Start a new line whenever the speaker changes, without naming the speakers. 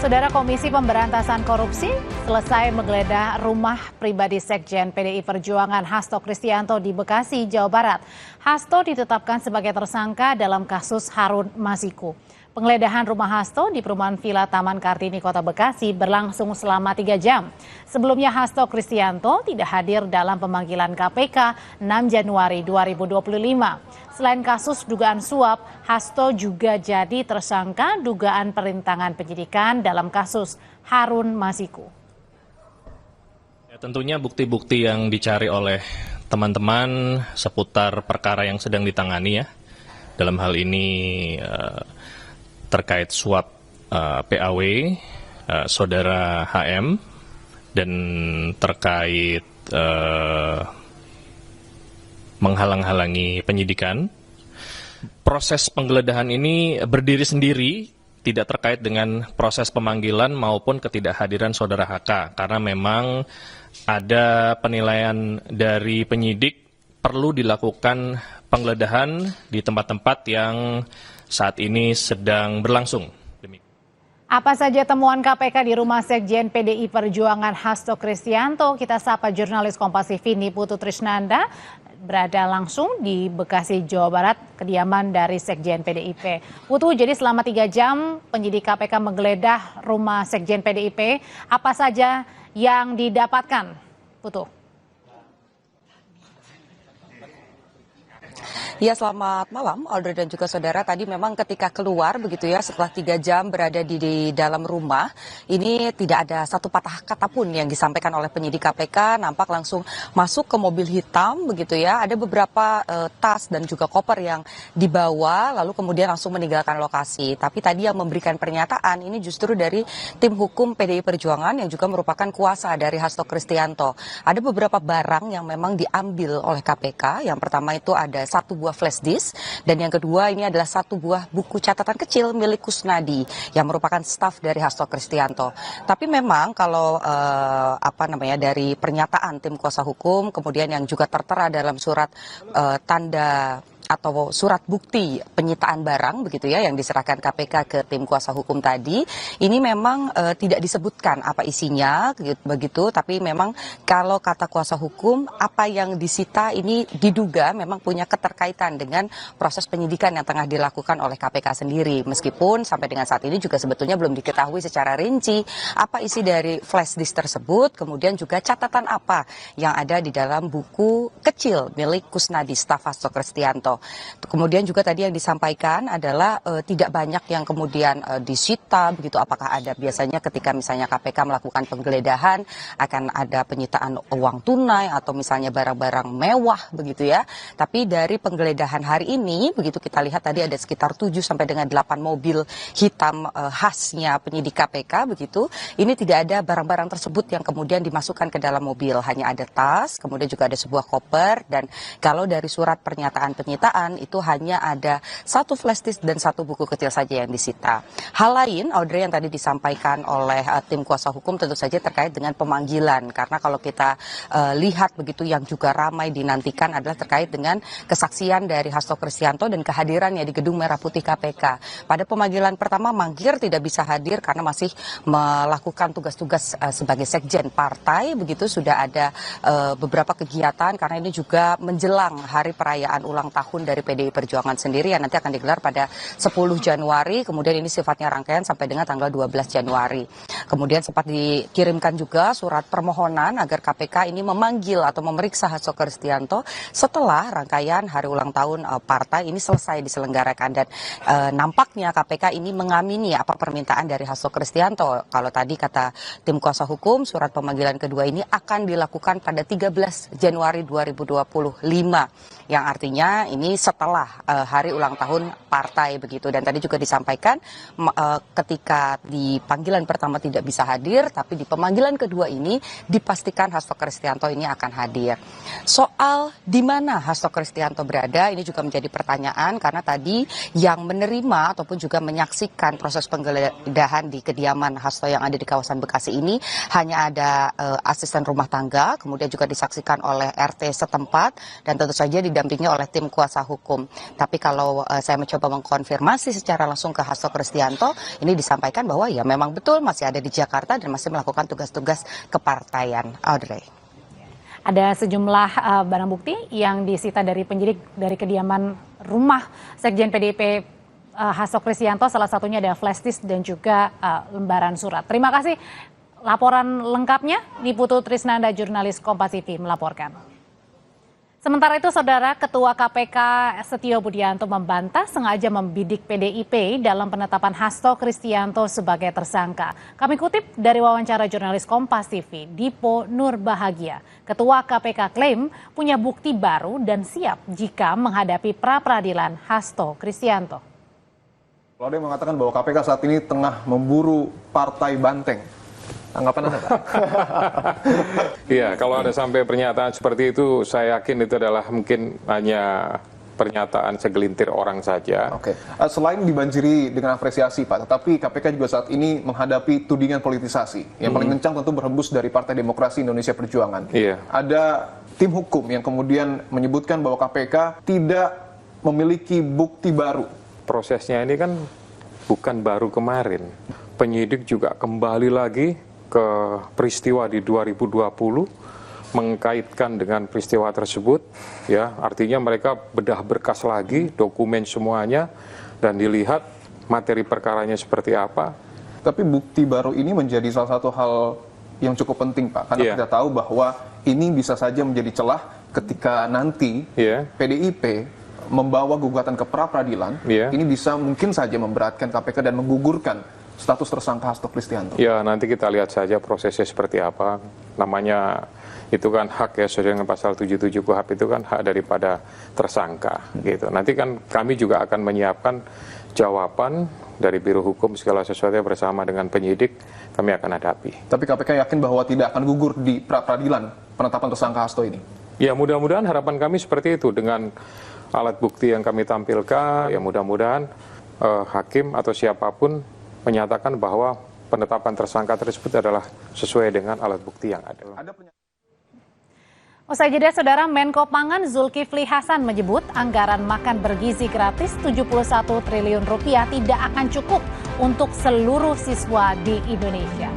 Saudara Komisi Pemberantasan Korupsi selesai menggeledah rumah pribadi Sekjen PDI Perjuangan Hasto Kristianto di Bekasi, Jawa Barat. Hasto ditetapkan sebagai tersangka dalam kasus Harun Masiku. Penggeledahan rumah Hasto di perumahan Villa Taman Kartini, Kota Bekasi berlangsung selama 3 jam. Sebelumnya Hasto Kristianto tidak hadir dalam pemanggilan KPK 6 Januari 2025. Selain kasus dugaan suap, Hasto juga jadi tersangka dugaan perintangan penyidikan dalam kasus Harun Masiku.
Ya, tentunya bukti-bukti yang dicari oleh teman-teman seputar perkara yang sedang ditangani ya. Dalam hal ini terkait suap PAW saudara HM dan terkait menghalang-halangi penyidikan. Proses penggeledahan ini berdiri sendiri, tidak terkait dengan proses pemanggilan maupun ketidakhadiran saudara HK, karena memang ada penilaian dari penyidik perlu dilakukan penggeledahan di tempat-tempat yang saat ini sedang berlangsung.
Apa saja temuan KPK di rumah Sekjen PDI Perjuangan Hasto Kristianto? Kita sapa jurnalis Kompas TV Niputu Trisnanda, berada langsung di Bekasi, Jawa Barat, kediaman dari Sekjen PDIP. Putu, jadi selama 3 jam penyidik KPK menggeledah rumah Sekjen PDIP. Apa saja yang didapatkan, Putu?
Ya, selamat malam Audrey dan juga saudara. Tadi memang ketika keluar begitu ya, setelah 3 jam berada di dalam rumah, ini tidak ada satu patah kata pun yang disampaikan oleh penyidik KPK. Nampak langsung masuk ke mobil hitam begitu ya. Ada beberapa tas dan juga koper yang dibawa, lalu kemudian langsung meninggalkan lokasi. Tapi tadi yang memberikan pernyataan ini justru dari tim hukum PDI Perjuangan yang juga merupakan kuasa dari Hasto Kristianto. Ada beberapa barang yang memang diambil oleh KPK. Yang pertama itu ada 1 buah flash disk, dan yang kedua ini adalah 1 buah buku catatan kecil milik Kusnadi yang merupakan staf dari Hasto Kristianto. Tapi memang kalau dari pernyataan tim kuasa hukum, kemudian yang juga tertera dalam surat tanda atau surat bukti penyitaan barang begitu ya yang diserahkan KPK ke tim kuasa hukum tadi, ini memang tidak disebutkan apa isinya begitu, tapi memang kalau kata kuasa hukum apa yang disita ini diduga memang punya keterkaitan dengan proses penyidikan yang tengah dilakukan oleh KPK sendiri, meskipun sampai dengan saat ini juga sebetulnya belum diketahui secara rinci apa isi dari flash disk tersebut, kemudian juga catatan apa yang ada di dalam buku kecil milik Kusnadi staf Hasto Kristianto. Kemudian juga tadi yang disampaikan adalah tidak banyak yang kemudian disita begitu. Apakah ada biasanya ketika misalnya KPK melakukan penggeledahan akan ada penyitaan uang tunai atau misalnya barang-barang mewah begitu ya. Tapi dari penggeledahan hari ini begitu kita lihat tadi ada sekitar 7 sampai dengan 8 mobil hitam khasnya penyidik KPK begitu. Ini tidak ada barang-barang tersebut yang kemudian dimasukkan ke dalam mobil, hanya ada tas, kemudian juga ada sebuah koper, dan kalau dari surat pernyataan penyitaan itu hanya ada 1 flash disk dan 1 buku kecil saja yang disita. Hal lain, Audrey, yang tadi disampaikan oleh tim kuasa hukum tentu saja terkait dengan pemanggilan, karena kalau kita lihat begitu yang juga ramai dinantikan adalah terkait dengan kesaksian dari Hasto Kristianto dan kehadirannya di Gedung Merah Putih KPK. Pada pemanggilan pertama mangkir tidak bisa hadir karena masih melakukan tugas-tugas sebagai sekjen partai begitu. Sudah ada beberapa kegiatan karena ini juga menjelang hari perayaan ulang tahun dari PDI Perjuangan sendiri yang nanti akan digelar pada 10 Januari, kemudian ini sifatnya rangkaian sampai dengan tanggal 12 Januari. Kemudian sempat dikirimkan juga surat permohonan agar KPK ini memanggil atau memeriksa Hasto Kristianto setelah rangkaian hari ulang tahun partai ini selesai diselenggarakan, dan nampaknya KPK ini mengamini apa permintaan dari Hasto Kristianto. Kalau tadi kata tim kuasa hukum, surat pemanggilan kedua ini akan dilakukan pada 13 Januari 2025, yang artinya ini setelah hari ulang tahun partai begitu. Dan tadi juga disampaikan ketika di panggilan pertama tidak bisa hadir, tapi di pemanggilan kedua ini dipastikan Hasto Kristianto ini akan hadir. Soal di mana Hasto Kristianto berada ini juga menjadi pertanyaan, karena tadi yang menerima ataupun juga menyaksikan proses penggeledahan di kediaman Hasto yang ada di kawasan Bekasi ini hanya ada asisten rumah tangga, kemudian juga disaksikan oleh RT setempat, dan tentu saja didampingi oleh tim kuasa kuasa hukum. Tapi kalau saya mencoba mengkonfirmasi secara langsung ke Hasto Kristianto, ini disampaikan bahwa ya memang betul masih ada di Jakarta dan masih melakukan tugas-tugas kepartaian. Audrey.
Ada sejumlah barang bukti yang disita dari penyidik dari kediaman rumah Sekjen PDIP Hasto Kristianto, salah satunya ada flash disk dan juga lembaran surat. Terima kasih laporan lengkapnya, Niputu Trisnanda, jurnalis Kompas TV melaporkan. Sementara itu, Saudara, Ketua KPK Setio Budianto membantah sengaja membidik PDIP dalam penetapan Hasto Kristianto sebagai tersangka. Kami kutip dari wawancara jurnalis Kompas TV, Dipo Nurbahagia. Ketua KPK klaim punya bukti baru dan siap jika menghadapi pra-peradilan Hasto Kristianto.
Kalau ada yang mengatakan bahwa KPK saat ini tengah memburu partai banteng, tanggapan Anda, Pak?
Iya, kalau ada sampai pernyataan seperti itu, saya yakin itu adalah mungkin hanya pernyataan segelintir orang saja.
Oke. Selain dibanjiri dengan apresiasi, Pak, tetapi KPK juga saat ini menghadapi tudingan politisasi. Yang paling kencang tentu berhembus dari Partai Demokrasi Indonesia Perjuangan.
Iya.
Ada tim hukum yang kemudian menyebutkan bahwa KPK tidak memiliki bukti baru.
Prosesnya ini kan bukan baru kemarin. Penyidik juga kembali lagi ke peristiwa di 2020, mengkaitkan dengan peristiwa tersebut, ya, artinya mereka bedah berkas lagi, dokumen semuanya, dan dilihat materi perkaranya seperti apa.
Tapi bukti baru ini menjadi salah satu hal yang cukup penting, Pak, karena kita tahu bahwa ini bisa saja menjadi celah ketika nanti PDIP membawa gugatan ke pra-peradilan, ini bisa mungkin saja memberatkan KPK dan menggugurkan status tersangka Hasto Kristianto.
Ya, nanti kita lihat saja prosesnya seperti apa. Namanya itu kan hak ya, sesuai dengan pasal 77 KUHP itu kan hak daripada tersangka gitu. Nanti kan kami juga akan menyiapkan jawaban dari Biro Hukum segala sesuatu bersama dengan penyidik kami akan hadapi.
Tapi KPK yakin bahwa tidak akan gugur di pra-peradilan penetapan tersangka Hasto ini?
Ya, mudah-mudahan harapan kami seperti itu dengan alat bukti yang kami tampilkan. Ya, mudah-mudahan hakim atau siapapun menyatakan bahwa penetapan tersangka tersebut adalah sesuai dengan alat bukti yang ada.
Usai jeda, Saudara, Menko Pangan Zulkifli Hasan menyebut anggaran makan bergizi gratis 71 triliun rupiah tidak akan cukup untuk seluruh siswa di Indonesia.